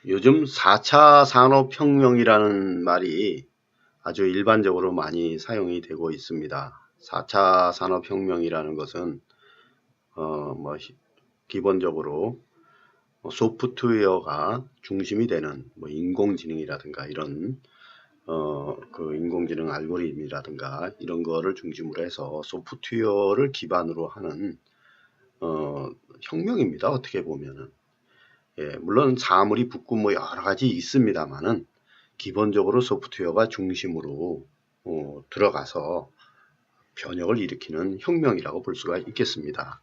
요즘 4차 산업혁명이라는 말이 아주 일반적으로 많이 사용이 되고 있습니다. 4차 산업혁명이라는 것은 기본적으로 소프트웨어가 중심이 되는 인공지능이라든가 이런 그 인공지능 알고리즘이라든가 이런 거를 중심으로 해서 소프트웨어를 기반으로 하는 혁명입니다. 어떻게 보면은. 예, 물론 사물이 붙고 여러 가지 있습니다만은 기본적으로 소프트웨어가 중심으로 들어가서 변혁을 일으키는 혁명이라고 볼 수가 있겠습니다.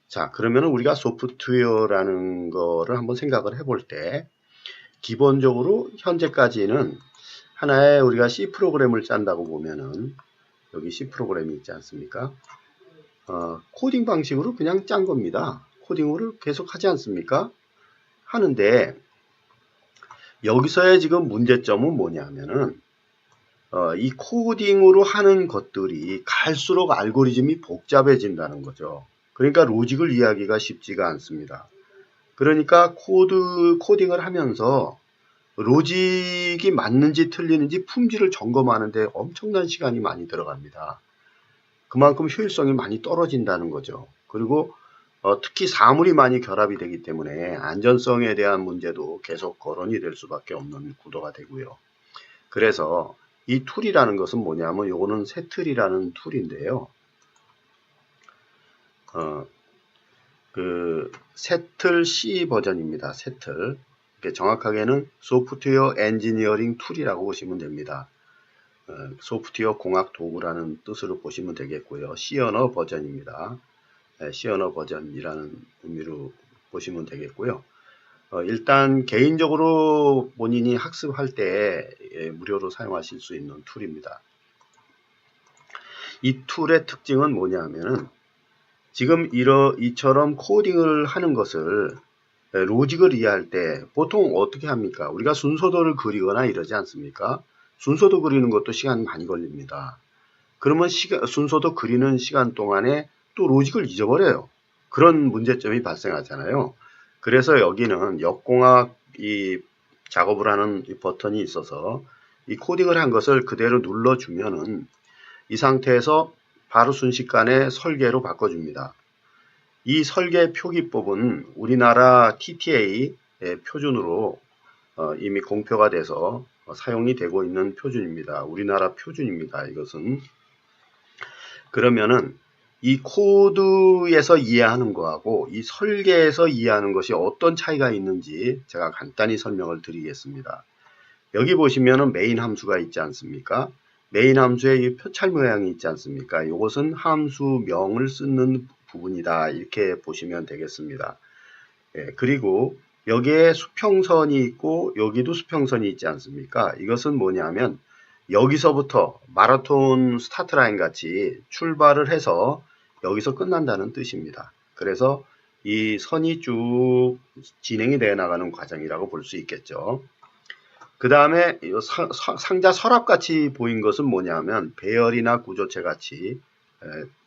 자, 그러면은 우리가 소프트웨어라는 거를 한번 생각을 해볼 때 기본적으로 현재까지는 하나의 우리가 C 프로그램을 짠다고 보면은 여기 C 프로그램이 있지 않습니까? 코딩 방식으로 그냥 짠 겁니다. 코딩을 계속 하지 않습니까? 하는데 여기서의 지금 문제점은 뭐냐면은 이 코딩으로 하는 것들이 갈수록 알고리즘이 복잡해진다는 거죠. 그러니까 로직을 이해하기가 쉽지가 않습니다. 그러니까 코딩을 하면서 로직이 맞는지 틀리는지 품질을 점검하는데 엄청난 시간이 많이 들어갑니다. 그만큼 효율성이 많이 떨어진다는 거죠. 그리고 특히 사물이 많이 결합이 되기 때문에 안전성에 대한 문제도 계속 거론이 될 수밖에 없는 구도가 되고요. 그래서 이 툴이라는 것은 뭐냐면 요거는 세틀이라는 툴인데요. 그 세틀 C 버전입니다. 세틀. 정확하게는 소프트웨어 엔지니어링 툴이라고 보시면 됩니다. 소프트웨어 공학 도구라는 뜻으로 보시면 되겠고요. C 언어 버전입니다. C 언어 버전이라는 의미로 보시면 되겠고요. 일단 개인적으로 본인이 학습할 때 무료로 사용하실 수 있는 툴입니다. 이 툴의 특징은 뭐냐면은 지금 이처럼 코딩을 하는 것을 로직을 이해할 때 보통 어떻게 합니까? 우리가 순서도를 그리거나 이러지 않습니까? 순서도 그리는 것도 시간 많이 걸립니다. 그러면 순서도 그리는 시간 동안에 또 로직을 잊어버려요. 그런 문제점이 발생하잖아요. 그래서 여기는 역공학 이 작업을 하는 이 버튼이 있어서 이 코딩을 한 것을 그대로 눌러주면은 이 상태에서 바로 순식간에 설계로 바꿔줍니다. 이 설계 표기법은 우리나라 TTA 표준으로 이미 공표가 돼서 사용이 되고 있는 표준입니다. 우리나라 표준입니다. 이것은. 그러면은 이 코드에서 이해하는 거하고 이 설계에서 이해하는 것이 어떤 차이가 있는지 제가 간단히 설명을 드리겠습니다. 여기 보시면은 메인 함수가 있지 않습니까? 메인 함수에 이 표찰 모양이 있지 않습니까? 이것은 함수명을 쓰는 부분이다. 이렇게 보시면 되겠습니다. 예, 그리고 여기에 수평선이 있고 여기도 수평선이 있지 않습니까? 이것은 뭐냐면 여기서부터 마라톤 스타트 라인 같이 출발을 해서 여기서 끝난다는 뜻입니다. 그래서 이 선이 쭉 진행이 되어 나가는 과정이라고 볼 수 있겠죠. 그 다음에 상자 서랍 같이 보인 것은 뭐냐면 배열이나 구조체 같이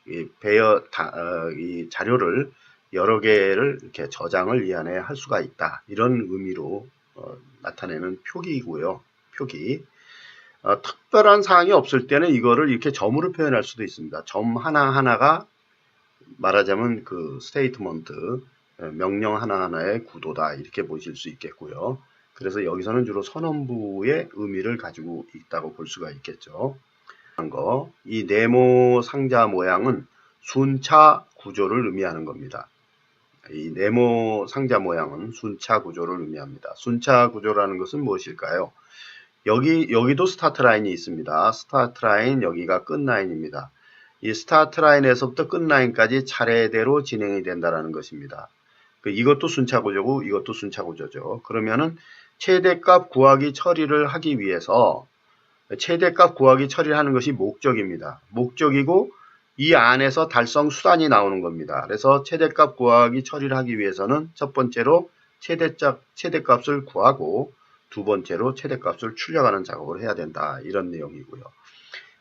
이 자료를 여러 개를 이렇게 저장을 이 안에 할 수가 있다. 이런 의미로 나타내는 표기이고요. 표기. 특별한 사항이 없을 때는 이거를 이렇게 점으로 표현할 수도 있습니다. 점 하나하나가 말하자면 그 스테이트먼트, 명령 하나하나의 구도다. 이렇게 보실 수 있겠고요. 그래서 여기서는 주로 선언부의 의미를 가지고 있다고 볼 수가 있겠죠. 이 네모 상자 모양은 순차 구조를 의미하는 겁니다. 이 네모 상자 모양은 순차 구조를 의미합니다. 순차 구조라는 것은 무엇일까요? 여기도 스타트 라인이 있습니다. 스타트 라인, 여기가 끝 라인입니다. 이 스타트 라인에서부터 끝 라인까지 차례대로 진행이 된다는 것입니다. 이것도 순차 구조고 이것도 순차 구조죠. 그러면은 최대값 구하기 처리를 하기 위해서 최대값 구하기 처리를 하는 것이 목적입니다. 목적이고 이 안에서 달성 수단이 나오는 겁니다. 그래서 최대값 구하기 처리를 하기 위해서는 첫 번째로 최대값을 구하고 두 번째로 최대값을 출력하는 작업을 해야 된다. 이런 내용이고요.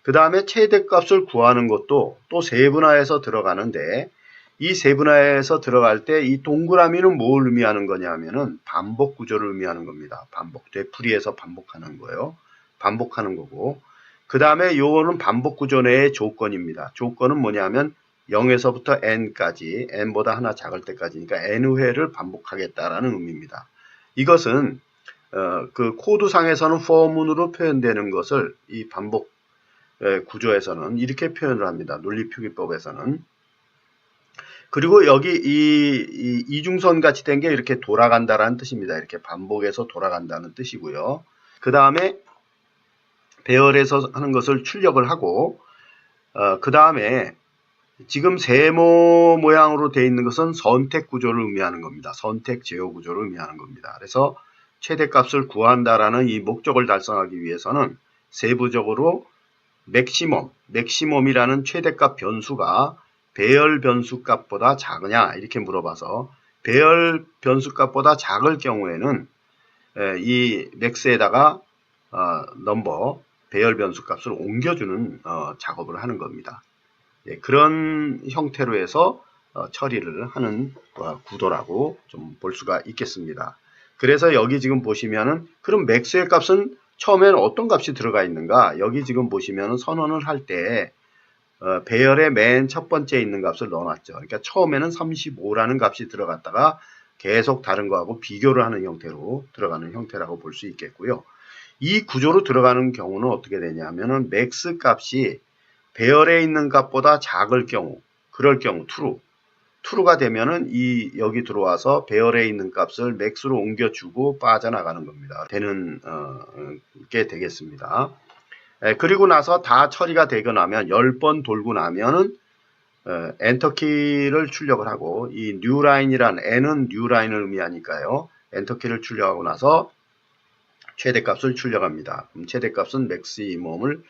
그 다음에 최대값을 구하는 것도 또 세분화해서 들어가는데 이 세분화에서 들어갈 때 이 동그라미는 뭘 의미하는 거냐면은 반복 구조를 의미하는 겁니다. 반복, 되풀이해서 반복하는 거예요. 반복하는 거고, 그 다음에 요거는 반복 구조 내의 조건입니다. 조건은 뭐냐면 0에서부터 n까지, n보다 하나 작을 때까지니까 n회를 반복하겠다라는 의미입니다. 이것은 그 코드상에서는 for문으로 표현되는 것을 이 반복 구조에서는 이렇게 표현을 합니다. 논리표기법에서는. 그리고 여기 이 이중선 같이 된 게 이렇게 돌아간다라는 뜻입니다. 이렇게 반복해서 돌아간다는 뜻이고요. 그 다음에 배열해서 하는 것을 출력을 하고, 그 다음에 지금 세모 모양으로 되어 있는 것은 선택 구조를 의미하는 겁니다. 선택 제어 구조를 의미하는 겁니다. 그래서 최대값을 구한다라는 이 목적을 달성하기 위해서는 세부적으로 맥시멈이라는 최대값 변수가 배열 변수 값보다 작으냐 이렇게 물어봐서 배열 변수 값보다 작을 경우에는 이 맥스에다가 넘버 배열 변수 값을 옮겨주는 작업을 하는 겁니다. 그런 형태로 해서 처리를 하는 구도라고 좀 볼 수가 있겠습니다. 그래서 여기 지금 보시면은 그럼 맥스의 값은 처음에는 어떤 값이 들어가 있는가? 여기 지금 보시면은 선언을 할 때 배열의 맨 첫 번째에 있는 값을 넣어놨죠. 그러니까 처음에는 35라는 값이 들어갔다가 계속 다른 거하고 비교를 하는 형태로 들어가는 형태라고 볼 수 있겠고요. 이 구조로 들어가는 경우는 어떻게 되냐면은 맥스 값이 배열에 있는 값보다 작을 경우, 그럴 경우 true가 되면은 여기 들어와서 배열에 있는 값을 맥스로 옮겨주고 빠져나가는 겁니다. 되는 게 되겠습니다. 그리고 나서 다 처리가 되고 나면 10번 돌고 나면은 엔터키를 출력을 하고 이 newline이란 n은 newline을 의미하니까요. 엔터키를 출력하고 나서 최대값을 출력합니다. 그럼 최대값은 maximum을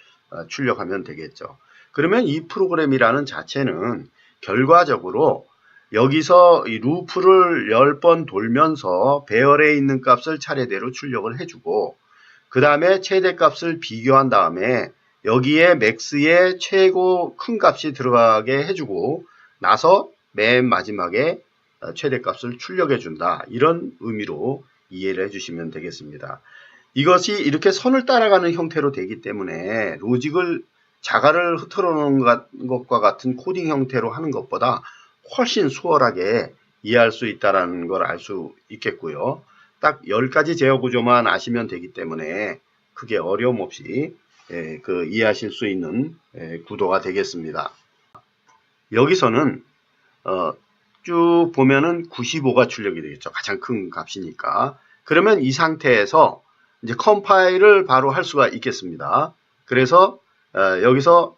출력하면 되겠죠. 그러면 이 프로그램이라는 자체는 결과적으로 여기서 이 루프를 10번 돌면서 배열에 있는 값을 차례대로 출력을 해주고 그 다음에 최대값을 비교한 다음에 여기에 맥스의 최고 큰 값이 들어가게 해주고 나서 맨 마지막에 최대값을 출력해 준다. 이런 의미로 이해를 해주시면 되겠습니다. 이것이 이렇게 선을 따라가는 형태로 되기 때문에 로직을 자갈을 흐트러 놓은 것과 같은 코딩 형태로 하는 것보다 훨씬 수월하게 이해할 수 있다는 걸 알 수 있겠고요. 딱 10가지 제어 구조만 아시면 되기 때문에 크게 어려움 없이 이해하실 수 있는 구도가 되겠습니다. 여기서는 쭉 보면은 95가 출력이 되겠죠. 가장 큰 값이니까. 그러면 이 상태에서 이제 컴파일을 바로 할 수가 있겠습니다. 그래서 여기서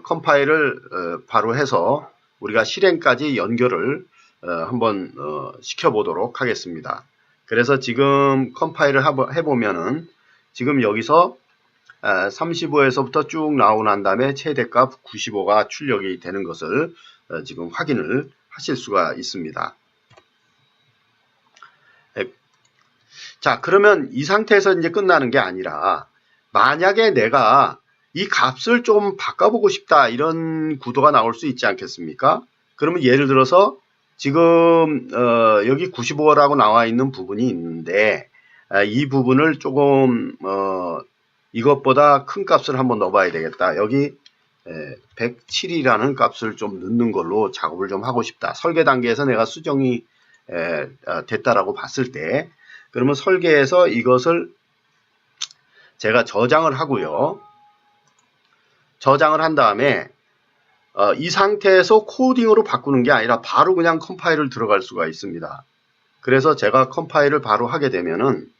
컴파일을 바로 해서 우리가 실행까지 연결을 한번 시켜보도록 하겠습니다. 그래서 지금 컴파일을 해보면은 지금 여기서 35에서부터 쭉 나오고 난 다음에 최대값 95가 출력이 되는 것을 지금 확인을 하실 수가 있습니다. 자, 그러면 이 상태에서 이제 끝나는 게 아니라 만약에 내가 이 값을 좀 바꿔보고 싶다 이런 구도가 나올 수 있지 않겠습니까? 그러면 예를 들어서 지금 여기 95라고 나와 있는 부분이 있는데 이 부분을 조금 이것보다 큰 값을 한번 넣어봐야 되겠다. 여기 107이라는 값을 좀 넣는 걸로 작업을 좀 하고 싶다. 설계 단계에서 내가 수정이 됐다라고 봤을 때 그러면 설계에서 이것을 제가 저장을 하고요. 저장을 한 다음에 이 상태에서 코딩으로 바꾸는 게 아니라 바로 그냥 컴파일을 들어갈 수가 있습니다. 그래서 제가 컴파일을 바로 하게 되면은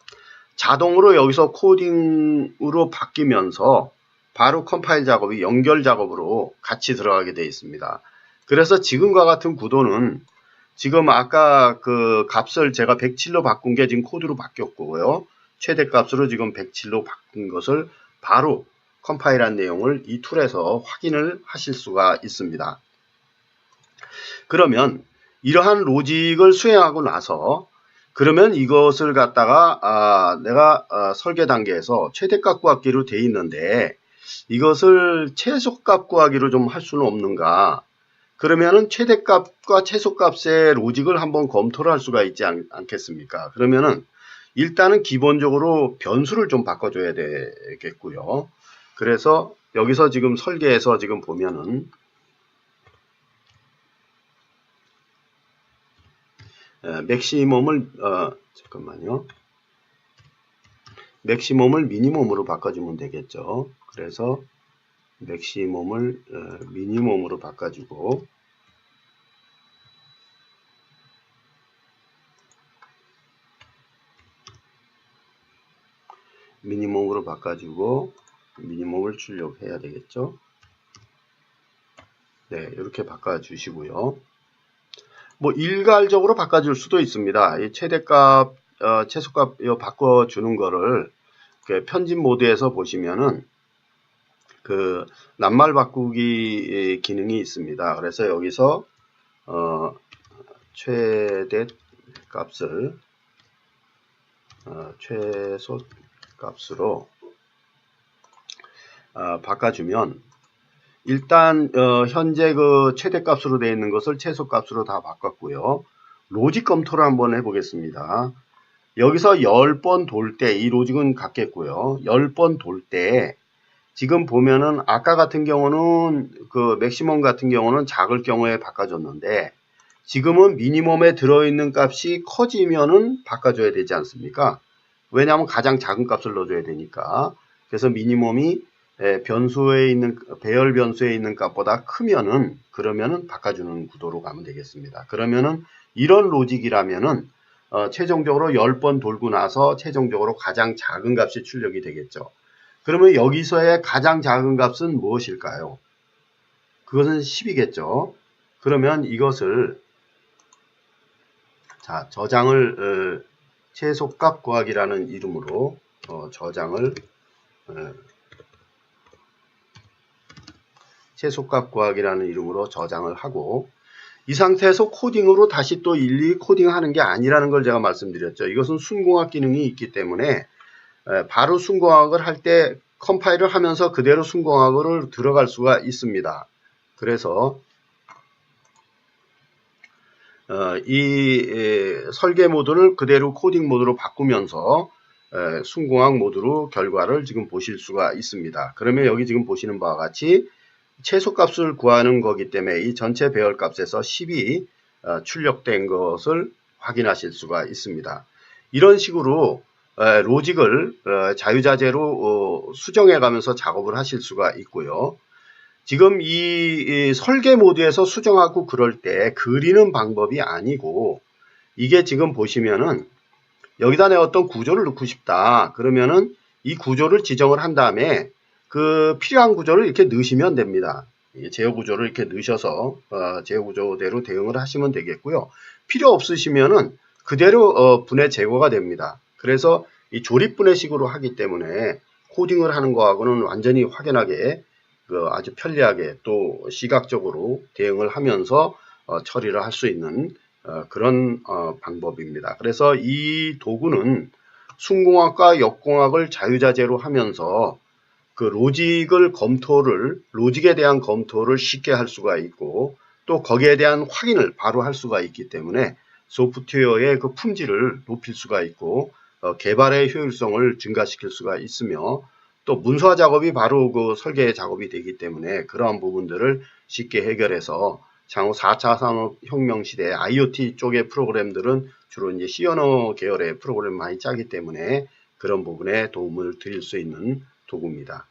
자동으로 여기서 코딩으로 바뀌면서 바로 컴파일 작업이 연결 작업으로 같이 들어가게 되어 있습니다. 그래서 지금과 같은 구도는 지금 아까 그 값을 제가 107로 바꾼 게 지금 코드로 바뀌었고요. 최대값으로 지금 107로 바꾼 것을 바로 컴파일한 내용을 이 툴에서 확인을 하실 수가 있습니다. 그러면 이러한 로직을 수행하고 나서 그러면 이것을 갖다가 내가 설계 단계에서 최대값 구하기로 되어 있는데 이것을 최소값 구하기로 좀 할 수는 없는가? 그러면은 최대값과 최소값의 로직을 한번 검토를 할 수가 있지 않겠습니까? 그러면은 일단은 기본적으로 변수를 좀 바꿔줘야 되겠고요. 그래서 여기서 지금 설계에서 지금 보면은 맥시멈을 잠깐만요. 맥시멈을 미니멈으로 바꿔주면 되겠죠. 그래서 맥시멈을 미니멈으로 바꿔주고 미니멈으로 바꿔주고 미니멈을 출력해야 되겠죠. 네, 이렇게 바꿔주시고요. 뭐 일괄적으로 바꿔줄 수도 있습니다. 이 최대값, 최소값 바꿔주는 거를 그 편집 모드에서 보시면은 그 낱말 바꾸기 기능이 있습니다. 그래서 여기서 최대 값을 최소 값으로 바꿔주면 일단 현재 그 최대값으로 되어 있는 것을 최소값으로 다 바꿨고요. 로직 검토를 한번 해보겠습니다. 여기서 10번 돌 때 이 로직은 같겠고요. 10번 돌 때 지금 보면은 아까 같은 경우는 그 맥시멈 같은 경우는 작을 경우에 바꿔줬는데 지금은 미니멈에 들어있는 값이 커지면은 바꿔줘야 되지 않습니까? 왜냐하면 가장 작은 값을 넣어줘야 되니까. 그래서 미니멈이 변수에 있는 배열 변수에 있는 값보다 크면은 그러면은 바꿔주는 구도로 가면 되겠습니다. 그러면은 이런 로직이라면은 최종적으로 10번 돌고 나서 최종적으로 가장 작은 값이 출력이 되겠죠. 그러면 여기서의 가장 작은 값은 무엇일까요? 그것은 10이겠죠. 그러면 이것을 자 저장을 최소값 구하기라는 이름으로 저장을 최소값 구하기라는 이름으로 저장을 하고 이 상태에서 코딩으로 다시 또 일일이 코딩하는 게 아니라는 걸 제가 말씀드렸죠. 이것은 순공학 기능이 있기 때문에 바로 순공학을 할 때 컴파일을 하면서 그대로 순공학으로 들어갈 수가 있습니다. 그래서 이 설계 모드를 그대로 코딩 모드로 바꾸면서 순공학 모드로 결과를 지금 보실 수가 있습니다. 그러면 여기 지금 보시는 바와 같이 최소값을 구하는 거기 때문에 이 전체 배열값에서 10이 출력된 것을 확인하실 수가 있습니다. 이런 식으로 로직을 자유자재로 수정해 가면서 작업을 하실 수가 있고요. 지금 이 설계 모드에서 수정하고 그럴 때 그리는 방법이 아니고 이게 지금 보시면은 여기다 내가 어떤 구조를 넣고 싶다. 그러면은 이 구조를 지정을 한 다음에 그 필요한 구조를 이렇게 넣으시면 됩니다. 제어 구조를 이렇게 넣으셔서 제어 구조대로 대응을 하시면 되겠고요. 필요 없으시면은 그대로 분해 제거가 됩니다. 그래서 이 조립 분해식으로 하기 때문에 코딩을 하는 거하고는 완전히 확연하게 아주 편리하게 또 시각적으로 대응을 하면서 처리를 할 수 있는 그런 방법입니다. 그래서 이 도구는 순공학과 역공학을 자유자재로 하면서 그 로직에 대한 검토를 쉽게 할 수가 있고 또 거기에 대한 확인을 바로 할 수가 있기 때문에 소프트웨어의 그 품질을 높일 수가 있고 개발의 효율성을 증가시킬 수가 있으며 또 문서화 작업이 바로 그 설계 작업이 되기 때문에 그러한 부분들을 쉽게 해결해서 향후 4차 산업혁명 시대 IoT 쪽의 프로그램들은 주로 이제 C 언어 계열의 프로그램 많이 짜기 때문에 그런 부분에 도움을 드릴 수 있는 도구입니다.